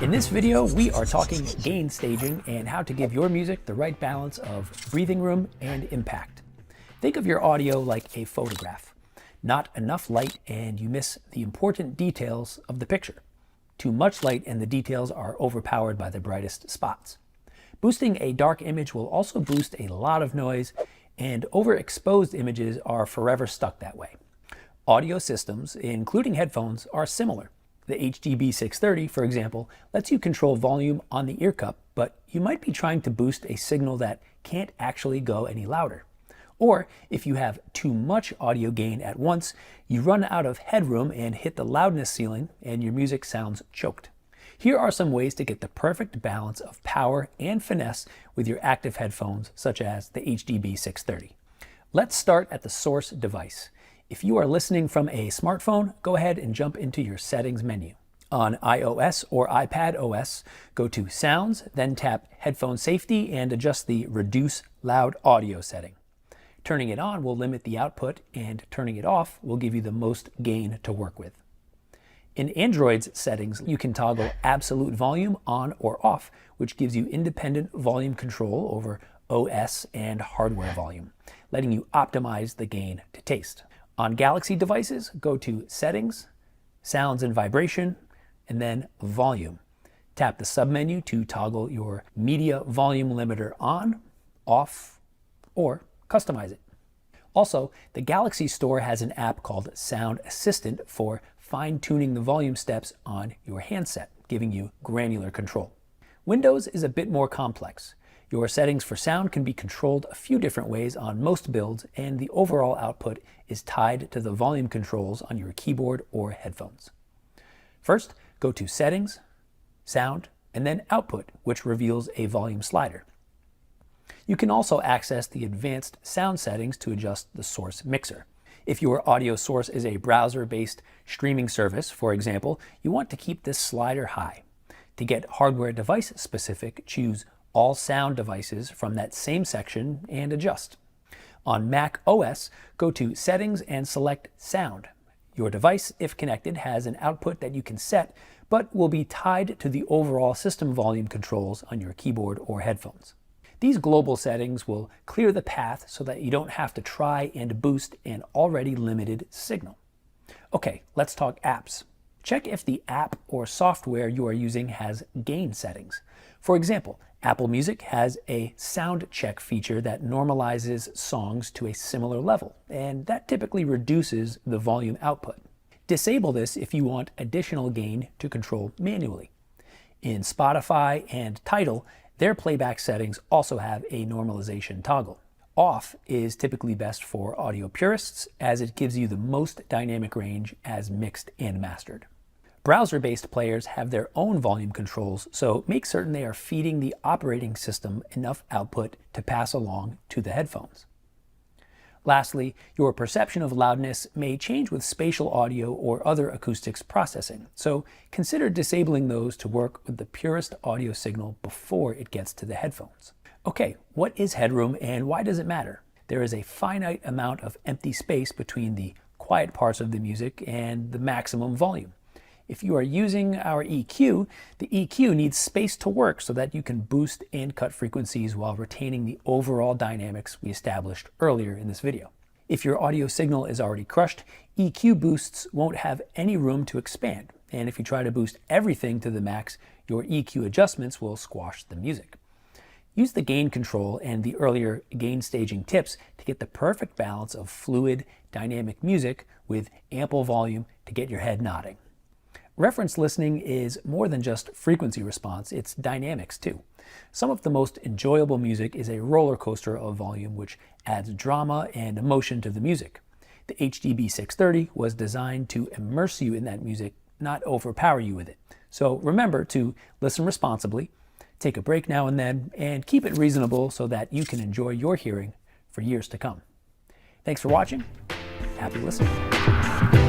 In this video, we are talking gain staging and how to give your music the right balance of breathing room and impact. Think of your audio like a photograph. Not enough light and you miss the important details of the picture. Too much light and the details are overpowered by the brightest spots. Boosting a dark image will also boost a lot of noise, and overexposed images are forever stuck that way. Audio systems, including headphones, are similar. The HDB 630, for example, lets you control volume on the ear cup, but you might be trying to boost a signal that can't actually go any louder. Or if you have too much audio gain at once, you run out of headroom and hit the loudness ceiling and your music sounds choked. Here are some ways to get the perfect balance of power and finesse with your active headphones, such as the HDB 630. Let's start at the source device. If you are listening from a smartphone, go ahead and jump into your settings menu. On iOS or iPad OS, go to Sounds, then tap Headphone Safety and adjust the Reduce Loud Audio setting. Turning it on will limit the output, and turning it off will give you the most gain to work with. In Android's settings, you can toggle absolute volume on or off, which gives you independent volume control over OS and hardware volume, letting you optimize the gain to taste. On Galaxy devices, go to Settings, Sounds and Vibration, and then Volume. Tap the submenu to toggle your media volume limiter on, off, or customize it. Also, the Galaxy Store has an app called Sound Assistant for fine-tuning the volume steps on your handset, giving you granular control. Windows is a bit more complex. Your settings for sound can be controlled a few different ways on most builds, and the overall output is tied to the volume controls on your keyboard or headphones. First, go to Settings, Sound, and then Output, which reveals a volume slider. You can also access the advanced sound settings to adjust the source mixer. If your audio source is a browser-based streaming service, for example, you want to keep this slider high. To get hardware device specific, choose All Sound Devices from that same section and adjust. On Mac OS, go to Settings and select Sound. Your device, if connected, has an output that you can set, but will be tied to the overall system volume controls on your keyboard or headphones. These global settings will clear the path so that you don't have to try and boost an already limited signal. Okay, let's talk apps. Check if the app or software you are using has gain settings. For example, Apple Music has a sound check feature that normalizes songs to a similar level, and that typically reduces the volume output. Disable this if you want additional gain to control manually. In Spotify and Tidal, their playback settings also have a normalization toggle. Off is typically best for audio purists, as it gives you the most dynamic range as mixed and mastered. Browser-based players have their own volume controls, so make certain they are feeding the operating system enough output to pass along to the headphones. Lastly, your perception of loudness may change with spatial audio or other acoustics processing, so consider disabling those to work with the purest audio signal before it gets to the headphones. Okay, what is headroom and why does it matter? There is a finite amount of empty space between the quiet parts of the music and the maximum volume. If you are using our EQ, the EQ needs space to work so that you can boost and cut frequencies while retaining the overall dynamics we established earlier in this video. If your audio signal is already crushed, EQ boosts won't have any room to expand, and if you try to boost everything to the max, your EQ adjustments will squash the music. Use the gain control and the earlier gain staging tips to get the perfect balance of fluid, dynamic music with ample volume to get your head nodding. Reference listening is more than just frequency response, it's dynamics too. Some of the most enjoyable music is a roller coaster of volume which adds drama and emotion to the music. The HDB 630 was designed to immerse you in that music, not overpower you with it. So remember to listen responsibly, take a break now and then, and keep it reasonable so that you can enjoy your hearing for years to come. Thanks for watching. Happy listening.